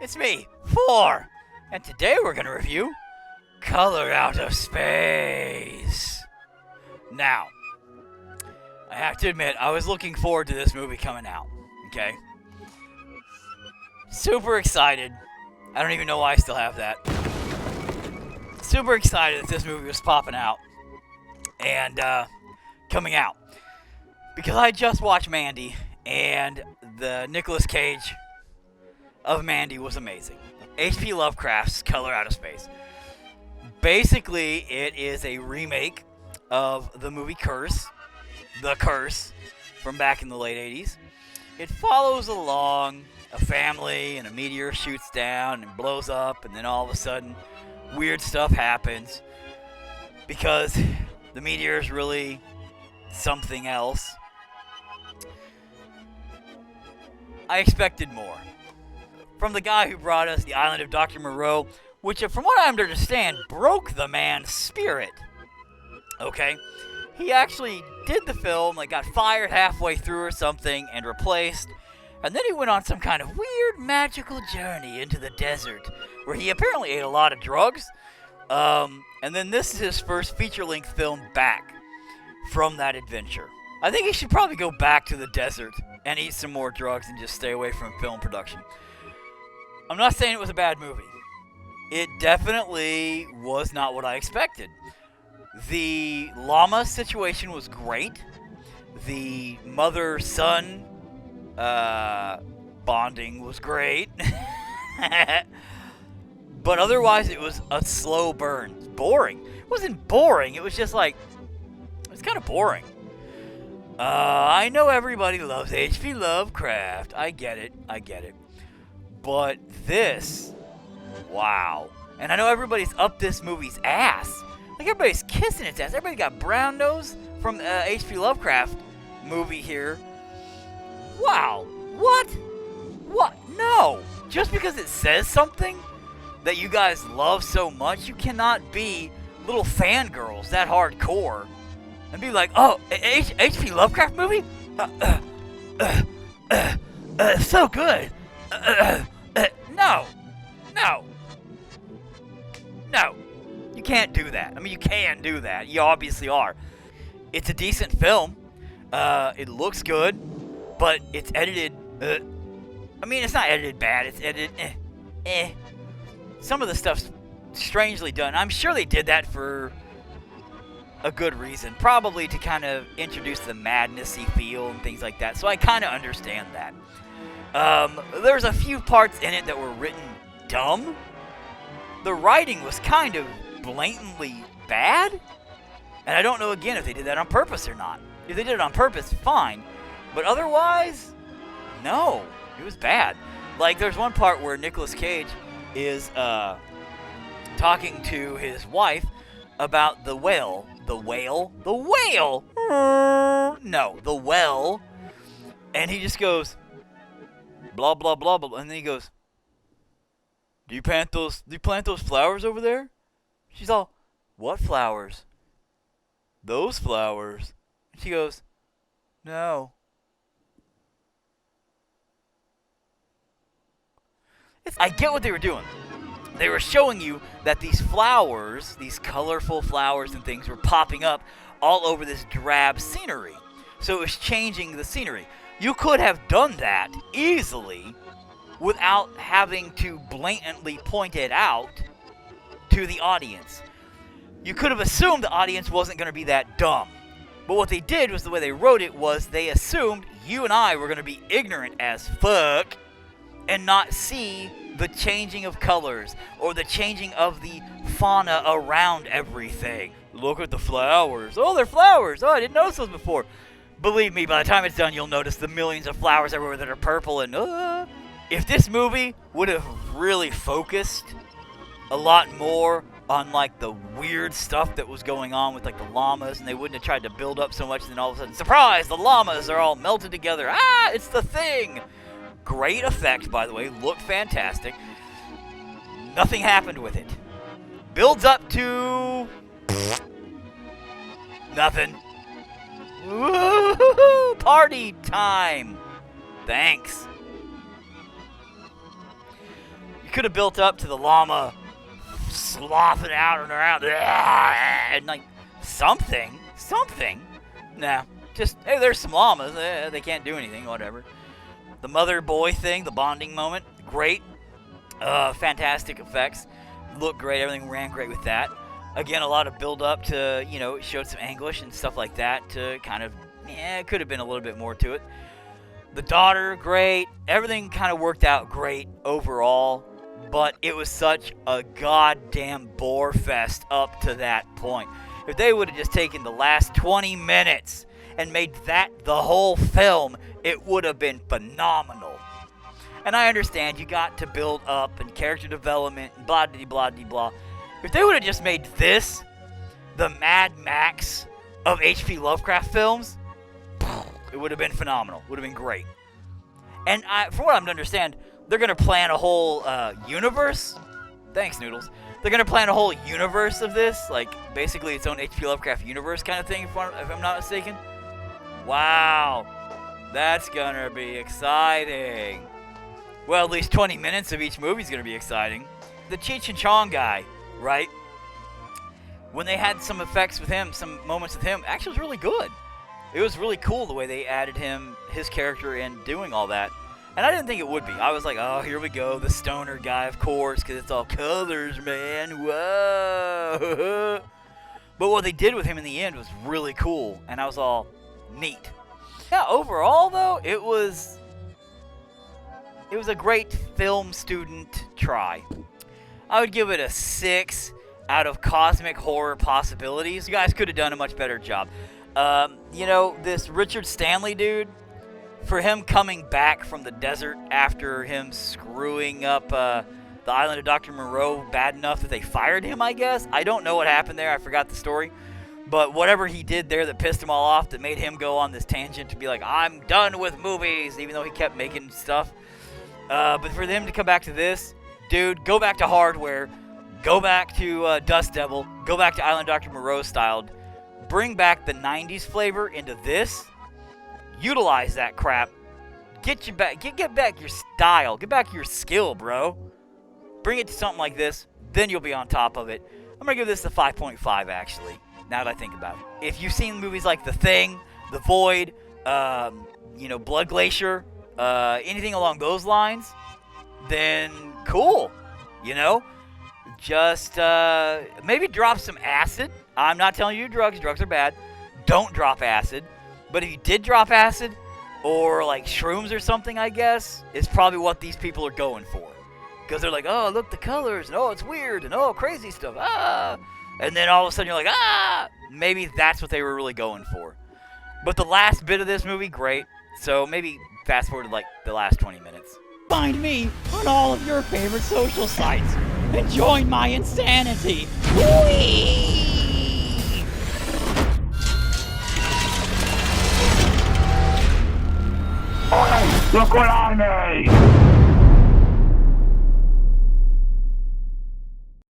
It's me, 4, and today we're going to review Color Out of Space. Now, I have to admit, I was looking forward to this movie coming out, okay? Super excited. I don't even know why I still have that. Super excited that this movie was popping out and coming out. Because I just watched Mandy, and the Nicolas Cage of Mandy was amazing. H.P. Lovecraft's Color Out of Space. Basically, it is a remake of the movie Curse, The Curse, from back in the late 80s. It follows along a family, and a meteor shoots down and blows up, and then all of a sudden, weird stuff happens because the meteor is really something else. I expected more from the guy who brought us The Island of Dr. Moreau, which, from what I understand, broke the man's spirit. Okay? He actually did the film, got fired halfway through or something, and replaced. And then he went on some kind of weird magical journey into the desert, where he apparently ate a lot of drugs. And then this is his first feature-length film back from that adventure. I think he should probably go back to the desert and eat some more drugs and just stay away from film production. I'm not saying it was a bad movie. It definitely was not what I expected. The llama situation was great. The mother-son bonding was great. But otherwise, it was a slow burn. Boring. It wasn't boring. It was just it was kind of boring. I know everybody loves H.P. Lovecraft. I get it. But this, wow. And I know everybody's up this movie's ass. Everybody's kissing its ass. Everybody got brown nose from H.P. Lovecraft movie here. Wow. What? No. Just because it says something that you guys love so much, you cannot be little fangirls that hardcore and be like, oh, H.P. Lovecraft movie? So good. No. You can't do that. I mean, you can do that. You obviously are. It's a decent film. It looks good, but it's edited. It's not edited bad. It's edited. Some of the stuff's strangely done. I'm sure they did that for a good reason. Probably to kind of introduce the madnessy feel and things like that. So I kind of understand that. There's a few parts in it that were written dumb. The writing was kind of blatantly bad. And I don't know, again, if they did that on purpose or not. If they did it on purpose, fine. But otherwise, no. It was bad. There's one part where Nicolas Cage is talking to his wife about the whale. The whale? No, the well. And he just goes, blah, blah, blah, blah. And then he goes, Do you plant those flowers over there? She's all, what flowers? Those flowers. She goes, no. I get what they were doing. They were showing you that these flowers, these colorful flowers and things, were popping up all over this drab scenery. So it was changing the scenery. You could have done that easily without having to blatantly point it out to the audience. You could have assumed the audience wasn't going to be that dumb. But what they did was, the way they wrote it was, they assumed you and I were going to be ignorant as fuck and not see the changing of colors or the changing of the fauna around everything. Look at the flowers. Oh, they're flowers. Oh, I didn't notice those before. Believe me, by the time it's done, you'll notice the millions of flowers everywhere that are purple and If this movie would have really focused a lot more on the weird stuff that was going on with the llamas, and they wouldn't have tried to build up so much, and then all of a sudden, surprise, the llamas are all melted together. Ah, it's the thing. Great effect, by the way. Looked fantastic. Nothing happened with it. Builds up to nothing. Woo-hoo-hoo! Party time. Thanks. You could have built up to the llama slopping out and around, and like something. Nah, just, hey, there's some llamas. They can't do anything, whatever. The mother-boy thing, the bonding moment, great. Fantastic effects. Looked great. Everything ran great with that. Again, a lot of build-up to, it showed some anguish and stuff like that to kind of, it could have been a little bit more to it. The daughter, great. Everything kind of worked out great overall, but it was such a goddamn bore fest up to that point. If they would have just taken the last 20 minutes and made that the whole film, it would have been phenomenal. And I understand you got to build up and character development and blah de blah de blah. If they would have just made this the Mad Max of H.P. Lovecraft films, it would have been phenomenal. Would have been great. And for what I'm to understand, they're going to plan a whole universe. Thanks, Noodles. They're going to plan a whole universe of this, like basically its own H.P. Lovecraft universe kind of thing, if I'm not mistaken. Wow. That's going to be exciting. Well, at least 20 minutes of each movie is going to be exciting. The Cheech and Chong guy, right? When they had some effects with him, some moments with him, actually was really good. It was really cool the way they added his character in doing all that. And I didn't think it would be. I was like, oh, here we go, the stoner guy, of course, because it's all colors, man. Whoa. But what they did with him in the end was really cool, and I was all neat. Yeah, overall, though, it was a great film student try. I would give it a 6 out of cosmic horror possibilities. You guys could have done a much better job. This Richard Stanley dude, for him coming back from the desert after him screwing up the island of Dr. Monroe bad enough that they fired him, I guess. I don't know what happened there. I forgot the story. But whatever he did there that pissed him all off, that made him go on this tangent to be like, I'm done with movies, even though he kept making stuff. But for them to come back to this, dude, go back to Hardware, go back to Dust Devil, go back to Island Dr. Moreau styled, bring back the 90s flavor into this, utilize that crap, get back your style, get back your skill, bro. Bring it to something like this, then you'll be on top of it. I'm going to give this a 5.5, actually, now that I think about it. If you've seen movies like The Thing, The Void, Blood Glacier, anything along those lines, then cool, Just maybe drop some acid. I'm not telling you drugs are bad. Don't drop acid. But if you did drop acid, or like shrooms or something, I guess, is probably what these people are going for. Because they're like, oh, look, the colors, and oh, it's weird, and oh, crazy stuff, and then all of a sudden you're like, maybe that's what they were really going for. But the last bit of this movie, great. So maybe fast forward to like the last 20 minutes. Find me on all of your favorite social sites and join my insanity. Whee! Look what I made!